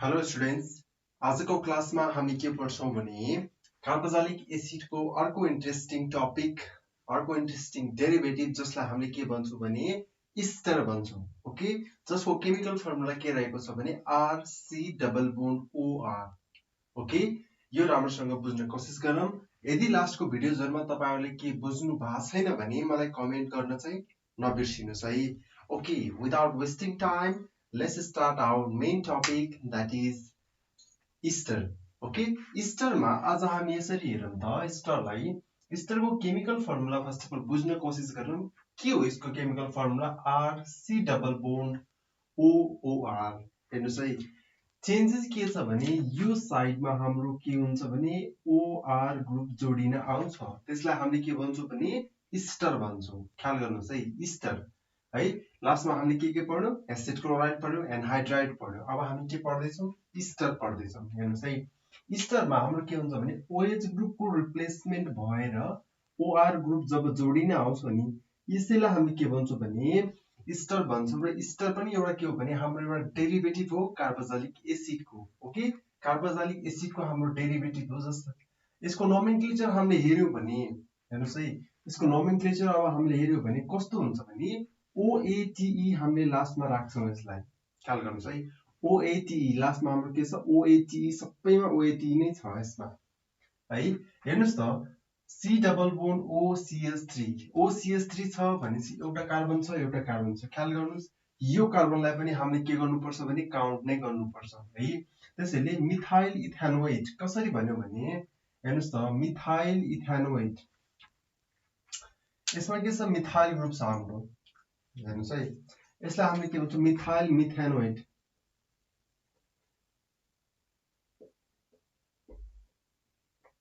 Hello students, आजको क्लासमा हामी के पढ्छौं भने कार्बोक्सिलिक एसिडको अर्को इन्ट्रेस्टिङ टपिक, अर्को इन्ट्रेस्टिङ डेरिभेटिभ जसलाई हामीले के भन्छौं भने इस्टर भन्छौं। ओके, जसको केमिकल फर्मुला के रहेको छ भने RC double bond OR। Okay, यो राम्रोसँग बुझ्न कोसिस गरौँ। यदि लास्टको भिडियोजहरुमा तपाईहरुले के बुझ्नु भएको छैन भने मलाई कमेन्ट गर्न चाहिँ नबिर्सिनुस् है। Okay, without wasting time, let's start our main topic, that is Easter. Okay, Easter मा आज हामी यसरी हेरौँ त इस्टरलाई। इस्टरको chemical formula first of all बुझ्न कोसिस गरौँ। के हो यसको chemical formula? RC double bond OOR। हेर्नुस् है, चेन्जेस के छ भने यो साइडमा हाम्रो के हुन्छ भने OR ग्रुप जोडिन आउँछ, त्यसलाई हामीले के भन्छौं भने इस्टर भन्छौं। ख्याल गर्नुस् है, इस्टर है। लास्टमा हामीले के पढ्यौं? एसिड क्लोराइड पढ्यौं, एनहाइड्राइड पढ्यौं। अब हामी के पढ्दैछौं? इस्टर पढ्दैछौं। हेर्नुस् है, इस्टरमा हाम्रो के हुन्छ भने OH ग्रुपको रिप्लेसमेन्ट भएर OR ग्रुप जब जोडिन आउँछ नि, यसैलाई हामी के भन्छौं भने इस्टर भन्छौं। र इस्टर पनि एउटा के हो भने हाम्रो एउटा डेरिभेटिभ हो कार्बोक्सिलिक एसिडको। ओके, कार्बोक्सिलिक एसिडको हाम्रो डेरिभेटिभ हो। जस्तो यसको नोमेनक्लेचर हामीले हेर्यौं भने हेर्नुस् है, यसको नोमेनक्लेचर अब हामीले हेर्यौं भने कस्तो हुन्छ भने OATE हामीले लास्टमा राख्छौं यसलाई। ख्याल गर्नुस् है, OATE लास्टमा हाम्रो के छ? OATE, सबैमा OATE नै छ यसमा है। हेर्नुस् त, C double bond OCH3, OCH3 छ भनेपछि एउटा कार्बन छ, एउटा कार्बन छ। ख्याल गर्नुस्, यो कार्बनलाई पनि हामीले के गर्नुपर्छ भने काउन्ट नै गर्नुपर्छ है। त्यसैले मिथाइल इथानोएट कसरी भन्यो भने हेर्नुस् त, मिथाइल इथानोएट यसमा के छ? मिथाइल ग्रुप छ हाम्रो। हेर्नुस् है, यसलाई हामीले के भन्छौं? मिथाइल मिथानोएट।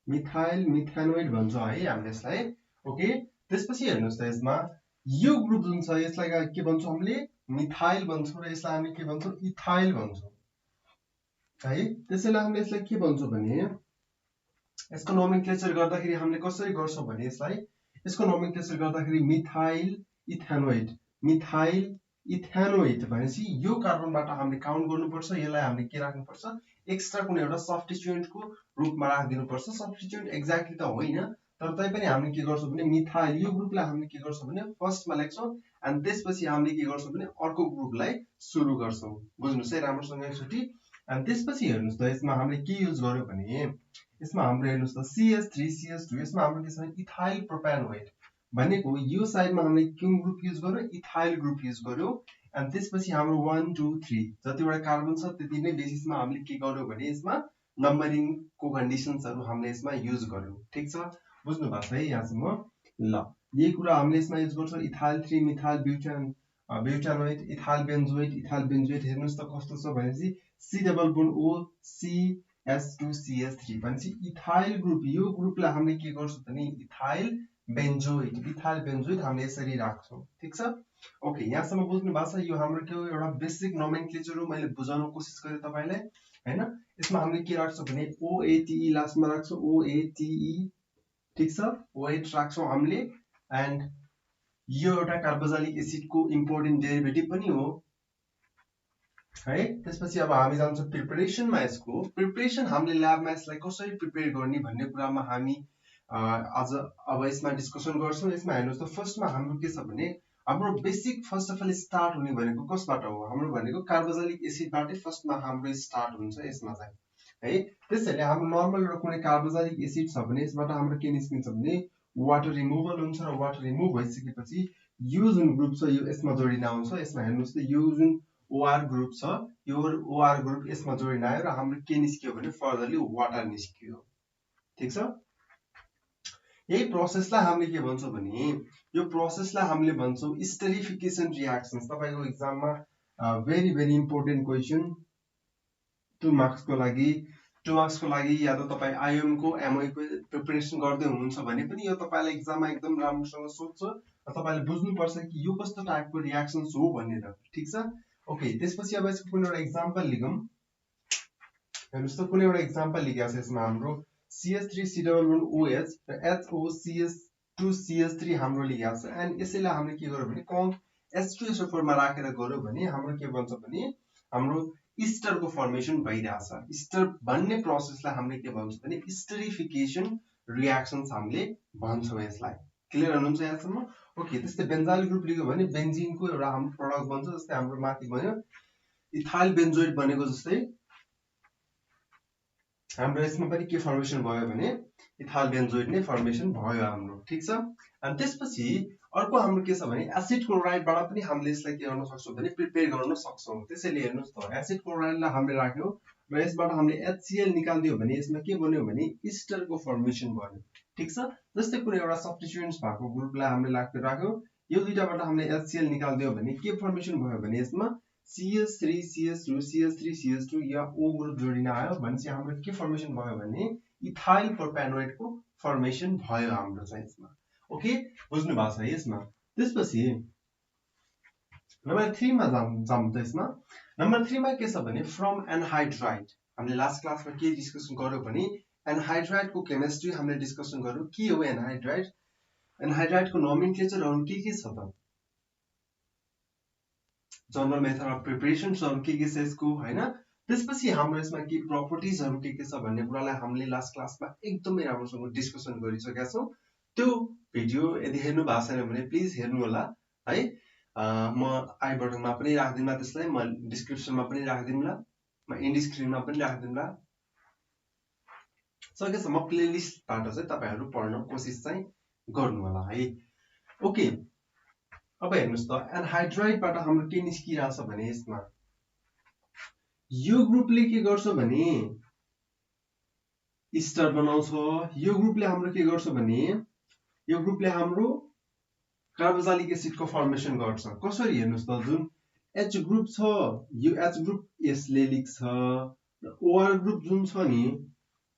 मिथाइल मिथानोएट भन्छ है हामीले यसलाई। ओके, त्यसपछि हेर्नुस् त, यसमा यो ग्रुप जुन छ यसलाई के भन्छौं हामीले? मिथाइल भन्छौं। र यसलाई हामी के भन्छौं? इथाइल भन्छौं है। त्यसैले हामीले यसलाई के भन्छौं भने यसको नोमेनक्लेचर गर्दाखेरि हामीले कसरी गर्छौं भने यसको नोमेनक्लेचर गर्दाखेरि मिथाइल इथानोएट, मिथाइल इथानोएट भनेपछि यो कार्बनबाट हामीले काउन्ट गर्नुपर्छ। यसलाई हामीले के राख्नुपर्छ? एक्स्ट्रा कुनै एउटा सब्स्टिट्युएन्टको रूपमा राखिदिनुपर्छ। सब्स्टिट्युएन्ट एक्ज्याक्टली त होइन, तर तैपनि हामीले के गर्छौं भने मिथाइल यो ग्रुपलाई हामीले के गर्छौं भने फर्स्टमा लेख्छौं, अनि त्यसपछि हामीले के गर्छौं भने अर्को ग्रुपलाई सुरु गर्छौं। बुझ्नुस् है राम्रोसँग एकचोटी। अनि त्यसपछि हेर्नुस् त, यसमा हामीले के युज गर्यौं भने यसमा हाम्रो हेर्नुस् त CH3CH2, यसमा हाम्रो के छ भने इथाइल प्रोपेनोएट भनेको यो साइडमा हामीले कुन ग्रुप युज गर्यौं? इथाइल ग्रुप युज गर्यौं। अनि त्यसपछि हाम्रो 1 2 3 जतिवटा कार्बन छ त्यति नै बेसिसमा हामीले के गर्यौं भने यसमा नम्बरिङको कन्डिसन्सहरु हामीले यसमा युज गर्यौं। ठीक छ, बुझ्नु भएको छ है यहाँसम्म? ल, यही कुरा हामीले यसमा युज गर्छौं। Ethyl 3 methyl butanoate, ethyl benzoate, ethyl benzoate. हेर्नुस् त कस्तो छ भनेपछि C double bond O CH2CH3 भनेपछि इथाइल ग्रुप, यो ग्रुपलाई हामीले के गर्छौं भने इथाइल बेन्जोएट, इथाइल बेन्जोएट हामीले यसरी राख्छौं। ठीक छ, ओके, यहाँसम्म बुझ्नु भएको छ? यो हाम्रो के हो? एउटा बेसिक नोमेनक्लेचर हो। मैले बुझाउन कोसिस गरे तपाईलाई हैन। यसमा हामीले के राख्छौं भने OATE लास्टमा राख्छौं, OATE। ठीक छ, OH राख्छौं हामीले। एन्ड यो एउटा कार्बोक्सिलिक एसिडको इम्पोर्टेन्ट डेरिभेटिभ पनि हो है। त्यसपछि अब हामी जान्छौं प्रिपरेसनमा। यसको प्रिपरेसन हामीले ल्याबमा यसलाई कसरी प्रिपेयर गर्ने भन्ने कुरामा हामी आज अब यसमा डिस्कसन गर्छौं। यसमा हेर्नुस् त, फर्स्टमा हाम्रो के छ भने हाम्रो basic first of all start हुने भनेको कसबाट हो? हाम्रो भनेको कार्बोक्सिलिक एसिडबाटै फर्स्टमा हाम्रो स्टार्ट हुन्छ यसमा चाहिँ है। त्यसैले हाम्रो नर्मल एउटा कुनै कार्बोक्सिलिक एसिड छ भने यसबाट हाम्रो के निस्किन्छ भने वाटर रिमुभल हुन्छ। र वाटर रिमुभ भइसकेपछि यो जुन ग्रुप छ यो यसमा जोडिन आउँछ। यसमा हेर्नुस् त, यो जुन OR ग्रुप छ यो OR ग्रुप यसमा जोडिन आयो र हाम्रो के निस्कियो भने फर्दरली वाटर निस्कियो। ठीक छ, यही प्रोसेसलाई हामीले के भन्छौं भने यो प्रोसेसलाई हामीले भन्छौं स्टेरिफिकेसन रिएक्सन्स। तपाईको एक्जाममा भेरी भेरी इम्पोर्टेन्ट क्वेशन 2 मार्क्सको लागि, 2 मार्क्सको लागि या त तपाई आइएम को एमओई को प्रिपरेसन गर्दै हुनुहुन्छ भने पनि यो तपाईलाई एक्जाममा एकदम राम्रोसँग सोध्छ र तपाईले बुझ्नु पर्छ कि यो कस्तो टाइपको रिएक्सन्स हो भनेर। ठीक छ, ओके, त्यसपछि अब यसको कुनै एउटा एक्जाम्पल लिगौं। हेर्नुस् त, कुनै एउटा एक्जाम्पल लिएको छ यसमा हाम्रो CH3C डबल बोन्ड OH र HOCH2CH3 हाम्रो लिएको छ। एन्ड यसैलाई हामीले के गर्यौं भने H2SO4 मा राखेर गर्यौं भने हाम्रो के बन्छ भने हाम्रो इस्टरको फर्मेसन भइरहेछ। इस्टर भन्ने प्रोसेसलाई हामीले के भन्छौँ भने इस्टरिफिकेसन रियाक्सन्स हामीले भन्छौँ यसलाई। क्लियर हुनुहुन्छ यहाँसम्म? ओके, त्यस्तै बेन्जाइल ग्रुप लियो भने बेन्जिनको एउटा हाम्रो प्रडक्ट बन्छ। जस्तै हाम्रो माथि भयो इथाइल बेन्जोइड बनेको जस्तै हाम्रो यसमा पनि के फर्मेसन भयो भने इथाइल बेन्जोइड नै फर्मेसन भयो हाम्रो। ठिक छ। अनि त्यसपछि अर्को हाम्रो के छ भने एसिड क्लोराइडबाट पनि हामीले यसलाई के गर्न सक्छौँ भने प्रिपेयर गर्न सक्छौँ। त्यसैले हेर्नुहोस् त एसिड क्लोराइडलाई हामीले राख्यौँ र यसबाट हामीले HCl निकाल्दियो भने यसमा के बन्यो भने इस्टरको फर्मेसन बन्यो। ठिक छ। जस्तै कुनै एउटा सब्स्टिट्युएन्ट्स भएको ग्रुपलाई हामीले राख्यौँ, यो दुईटाबाट हामीले HCl निकाल्दियो भने के फर्मेसन भयो भने यसमा CH3 CH2 CH3 CH2 या O ग्रुप जोडिन आयो भनेपछि हाम्रो के फर्मेसन भयो भने इथाइल प्रोपेनोइडको फर्मेसन भयो हाम्रो चाहिँ यसमा। ओके, बुझ्नु भएको छ यसमा? त्यसपछि नम्बर 3 मा जाम त यसमा। नम्बर 3 मा के छ भने फ्रम एनहाइड्राइड। हामीले लास्ट क्लासमा के डिस्कसन गर्यौं भने एनहाइड्राइडको केमिस्ट्री हामीले डिस्कसन गर्यौं। के हो एनहाइड्राइड? एनहाइड्राइडको नोमेनक्लेचरहरु के छ त? जनरल मेथड अफ प्रिपरेसन्सहरु के छ यसको, हैन? त्यसपछि हाम्रो यसमा के प्रपर्टिजहरु के छ भन्ने कुरालाई हामीले लास्ट क्लासमा एकदमै राम्रोसँग डिस्कसन गरिसकेका छौं। त्यो भिडियो यदि हेर्नु भएको छैन भने प्लिज हेर्नु होला है। म आई बटनमा पनि राख्दिन्ला, त्यसलाई म डिस्क्रिप्सनमा पनि राख्दिन्ला, म एन्ड स्क्रिनमा पनि राख्दिन्ला। सकेसम्म प्लेलिस्टबाट चाहिँ तपाईहरु पढ्न कोसिस चाहिँ गर्नु होला है। ओके, अब हेर्नुस् त एनहाइड्राइडबाट हाम्रो के निस्किरहेछ भने यसमा यो ग्रुपले के गर्छ भने इस्टर बनाउँछ। यो ग्रुपले हाम्रो के गर्छ भने यो ग्रुपले हाम्रो कार्बोक्सिलिक एसिडको फर्मेसन गर्छ। कसरी हेर्नुस् त जुन H ग्रुप छ यो H ग्रुप यसले लिख्छ र OR ग्रुप जुन छ नि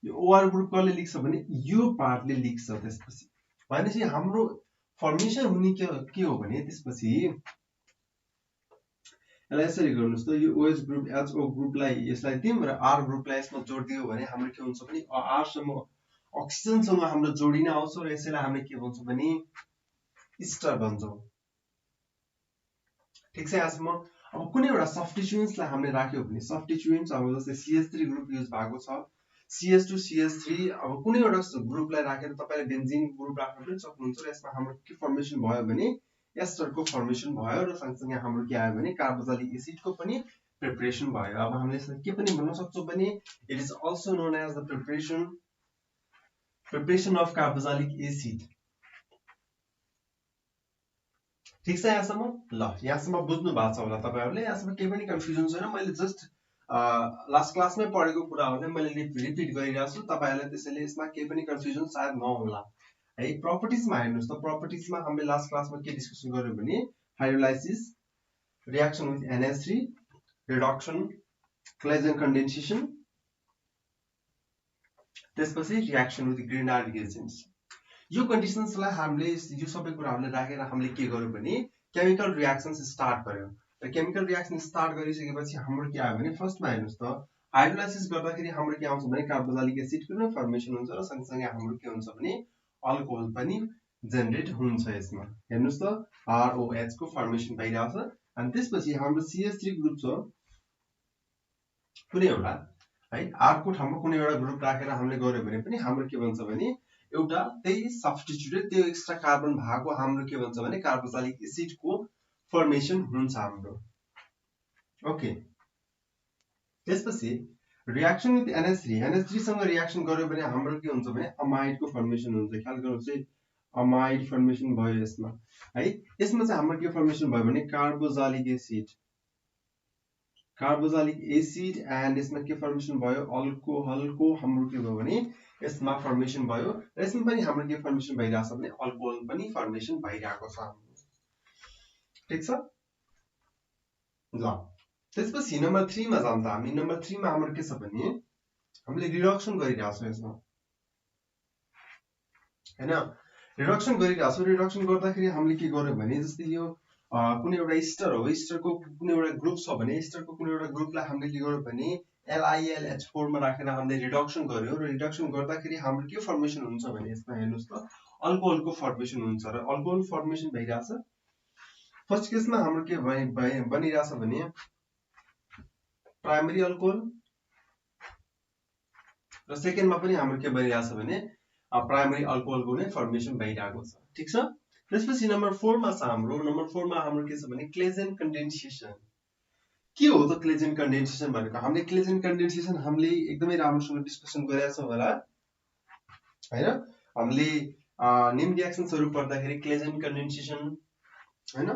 यो OR ग्रुप कसले लिख्छ भने यो पार्टले लिख्छ। त्यसपछि भनेपछि हाम्रो फर्मेसन हुने के हो भने त्यसपछि यसलाई यसरी गर्नुस् त यो OH ग्रुप HO ग्रुपलाई यसलाई दियौं र R ग्रुपलाई यसमा जोड्दियो भने हाम्रो के हुन्छ भने R सम्म अक्सिजनसँग हाम्रो जोडिन आउँछ र यसैलाई हामीले के भन्छौं भने इस्टर भन्छौं। ठीक छ यहाँसम्म? अब कुनै एउटा सब्स्टिट्युएन्ट्सलाई हामीले राख्यौं भने सब्स्टिट्युएन्ट्स अब जस्तै CH3 ग्रुप युज भएको छ, CH2 CH3 अब कुनै एउटा ग्रुपलाई राखेर तपाईले बेन्जिन ग्रुप राख्न पनि सक्नुहुन्छ र यसमा हाम्रो के फर्मेसन भयो भने एस्टरको फर्मेसन भयो र सँगसँगै हाम्रो के आयो भने कार्बोक्सिलिक एसिडको पनि प्रिपरेसन भयो। अब हामीले यसलाई के पनि भन्न सक्छौं भने it is also known as the preparation of carboxylic acid. ठीक छ यहाँसम्म? ल यहाँसम्म बुझ्नु भएको छ होला तपाईहरुले? यहाँसम्म केही पनि कन्फ्युजन छैन? मैले जस्ट लास्ट क्लासमै पढेको कुराहरुलाई मैले रिपिट गरिरहेको छु। तपाईहरुलाई त्यसैले यसमा केही पनि कन्फ्युजन सायद नहोला है। प्रपर्टिजमा हेर्नुस् त प्रपर्टिजमा हामीले लास्ट क्लासमा के डिस्कसन गर्यौं भने hydrolysis, reaction with NH3, reduction, Claisen condensation, त्यसपछि रिएक्सन विथ ग्रिनार्ड एजेन्ट्स। यो कन्डिसन्सलाई हामीले यो सबै कुराहरुलाई राखेर हामीले के गर्यौं भने केमिकल रिएक्सन्स स्टार्ट गर्यौं। र केमिकल रिएक्सन स्टार्ट गरिसकेपछि हाम्रो के आयो भने फर्स्टमा हेर्नुस् त हाइड्रोलाइसिस गर्दाखेरि हाम्रो के आउँछ भने कार्बोक्सिलिक एसिडको नै फर्मेसन हुन्छ र सँगसँगै हाम्रो के हुन्छ भने अल्कोहल पनि जेनेरेट हुन्छ। यसमा हेर्नुस् त ROH को फर्मेसन भइरहेछ। अनि त्यसपछि हाम्रो CH3 ग्रुप छ कुनै एउटा है, R को ठाउँमा कुनै एउटा ग्रुप राखेर हामीले गर्यौं भने पनि हाम्रो के भन्छ भने एउटा त्यही सब्स्टिट्युटेड त्यो एक्स्ट्रा कार्बन भएको हाम्रो के भन्छ भने कार्बोक्सिलिक एसिडको फर्मेसन हुन्छ हाम्रो। ओके, त्यसपछि रिएक्सन विथ NH3 सँग रिएक्सन गर्यो भने हाम्रो के हुन्छ भने अमाइडको फर्मेसन हुन्छ। ख्याल गर्नुस् है, अमाइड फर्मेसन भयो यसमा है। यसमा चाहिँ हाम्रो के फर्मेसन भयो भने कार्बोक्सिलिक एसिड एन्ड यसमा के फर्मेसन भयो अल्कोहलको हाम्रो के भयो भने यसमा फर्मेसन भयो र यसमा पनि हाम्रो के फर्मेसन भइरहेछ भने अल्कोहल पनि फर्मेसन भइरहेको छ हाम्रो। ठीक छ? ल त्यसपछि नम्बर 3 मा जाम त हामी। नम्बर 3 मा हाम्रो के छ भने हामीले रिडक्सन गरिरहेछौं यसमा हैन। रिडक्सन गरिरहेछौं। रिडक्सन गर्दाखेरि हामीले के गर्यौं भने जस्तै यो कुनै एउटा इस्टर हो, इस्टरको कुनै एउटा ग्रुप छ भने इस्टरको कुनै एउटा ग्रुपलाई हामीले के गर्यौं भने LiLH4 मा राखेर हामीले रिडक्सन गर्यौं र रिडक्सन गर्दाखेरि हाम्रो के फर्मेसन हुन्छ भने यसमा हेर्नुस् त अल्कोहलको फर्मेसन हुन्छ र अल्कोहल फर्मेसन भइरहेछ। फर्स्ट केसमा हाम्रो के बनिरहेछ भने प्राइमरी अल्कोहल र सेकेन्डमा पनि हाम्रो के भइरहेछ भने प्राइमरी अल्कोहलको नै फर्मेसन भइरहेको छ ठीक छ त्यसपछि नम्बर 4 मा छ हाम्रो नम्बर 4 मा हाम्रो के छ भने क्लेजेन कन्डेन्सेसन के हो त क्लेजेन कन्डेन्सेसन भनेको हामीले क्लेजेन कन्डेन्सेसन हामीले एकदमै राम्रोसँग डिस्कसन गरेका छौं होला हैन हामीले नेम रिएक्सन्सहरु पढ्दाखेरि क्लेजेन कन्डेन्सेसन हैन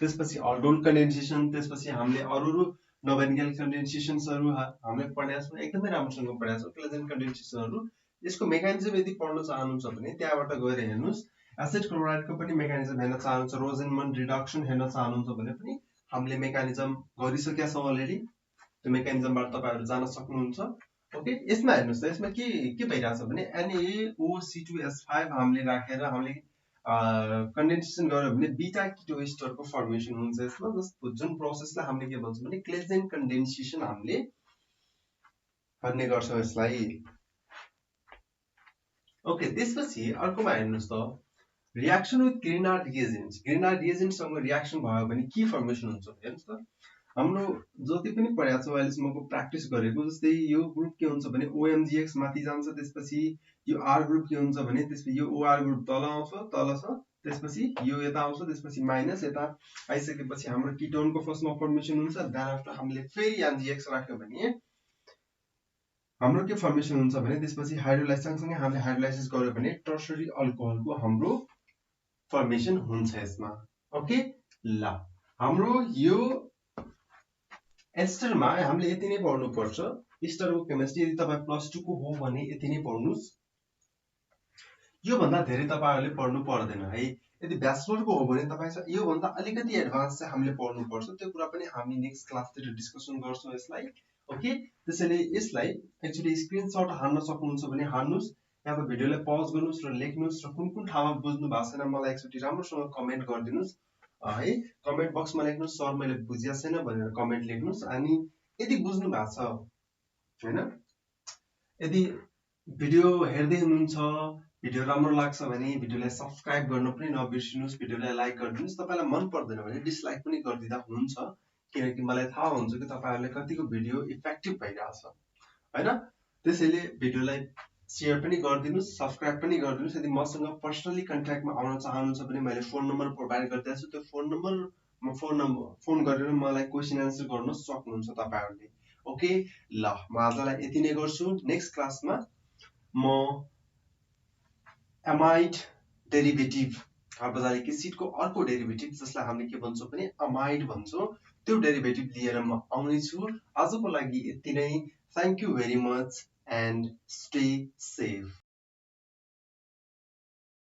त्यसपछि अल्डोल कन्डेन्सेसन त्यसपछि हामीले अरु नोबेनिकल कन्डेन्सेसन्सहरु हामीले पढेका छौं एकदमै राम्रोसँग पढेका छौं क्लेजेन कन्डेन्सेसनहरु यसको मेकानिजम यदि पढ्न चाहनुहुन्छ भने त्यहाँबाट गएर हेर्नुस् एसिड क्लोराइडको पनि मेकानिजम हेर्न चाहनुहुन्छ रोजेनमन रिडक्सन हेर्न चाहनुहुन्छ भने पनि हामीले मेकानिजम गरिसकेका छौं अलरेडी त्यो मेकानिजमबाट तपाईहरु जान सक्नुहुन्छ ओके यसमा हेर्नुस् त यसमा के भइराछ भने NaOC2S5 हामीले राखेर हामीले कन्डेन्सेसन गर्यो भने बीटा कीटो एस्टरको फर्मेसन हुन्छ यसमा जस्तो जुन प्रोसेसलाई हामीले के भन्छौं भने क्लेजेन कन्डेन्सेसन हामीले भन्ने गर्छौं यसलाई ओके त्यसपछि अर्कोमा हेर्नुस् त रिएक्सन विथ ग्रेनार्ड रिएजेन्ट्स सँग रिएक्सन भयो भने के फर्मेसन हुन्छ हेर्नुस् त हाम्रो जति पनि पढेका छौं अहिलेसम्मको प्र्याक्टिस गरेको जस्तै यो ग्रुप के हुन्छ भने OMGX माथि जान्छ त्यसपछि यो R ग्रुप के हुन्छ भने त्यसपछि यो OR ग्रुप तल आउँछ तल छ त्यसपछि यो यता आउँछ त्यसपछि माइनस यता आइसकेपछि हाम्रो किटोनको फर्स्टमा फर्मेसन हुन्छ देन आफ्टर हामीले फेरि MGX राख्यो भने हाम्रो के फर्मेसन हुन्छ भने त्यसपछि हाइड्रोलाइसिस सँगसँगै हामीले हाइड्रोलाइसिस गर्यो भने टर्सरी अल्कोहलको हाम्रो फर्मेसन हुन्छ यसमा ओके ल हाम्रो यो एस्टरमा हामीले यति नै पढ्नु पर्छ एस्टरको केमिस्ट्री यदि तपाई प्लस 2 को हो भने यति नै पढ्नुस् यो भन्दा धेरै तपाईहरुले पढ्नु पर्दैन है यदि ब्याचलरको हो भने तपाईसँग यो भन्दा अलिकति एडभान्स चाहिँ हामीले पढ्नु पर्छ त्यो कुरा पनि हामी नेक्स्ट क्लासतिर डिस्कसन गर्छौं यसलाई ओके त्यसैले यसलाई एक्चुअली स्क्रिनशट हान्न सक्नुहुन्छ भने हान्नुस् या त भिडियोलाई पज गर्नुस् र लेख्नुस् र कुन कुन ठाउँमा बुझ्नु भएको छैन मलाई एकचोटी राम्रोसँग कमेन्ट गरिदिनुस् है कमेन्ट बक्समा लेख्नुस् सर मैले बुझ्या छैन भनेर कमेन्ट लेख्नुस् अनि यदि बुझ्नु भएको छ हैन यदि भिडियो हेर्दै हुनुहुन्छ भिडियो राम्रो लाग्छ भने भिडियोलाई सब्स्क्राइब गर्न पनि नबिर्सिनुस् भिडियोलाई लाइक गरिदिनुस् तपाईलाई मन पर्दैन भने डिसलाइक पनि गरिदिदा हुन्छ किनकि मलाई थाहा हुन्छ कि तपाईहरुले कतिको भिडियो इफेक्टिभ भइराछ हैन त्यसैले भिडियोलाई शेयर पनि गरिदिनुस् सब्स्क्राइब पनि गरिदिनुस् यदि मसँग पर्सनली कन्ट्याक्टमा आउन चाहनुहुन्छ भने मैले फोन नम्बर प्रोवाइड गरिदिएको छु त्यो फोन नम्बर फोन गरेर मलाई क्वेशन आन्सर गर्न सक्नुहुन्छ तपाईहरुले ओके ल म आजलाई यति नै गर्छु नेक्स्ट क्लासमा म एमाइड डेरिभेटिभ कार्बोक्सिलिक एसिडको अर्को डेरिभेटिभ जसलाई हामीले के भन्छौं भने अमाइड भन्छौं त्यो डेरिभेटिभ लिएर म आउने छु आजको लागि यति नै thank you very much and stay safe.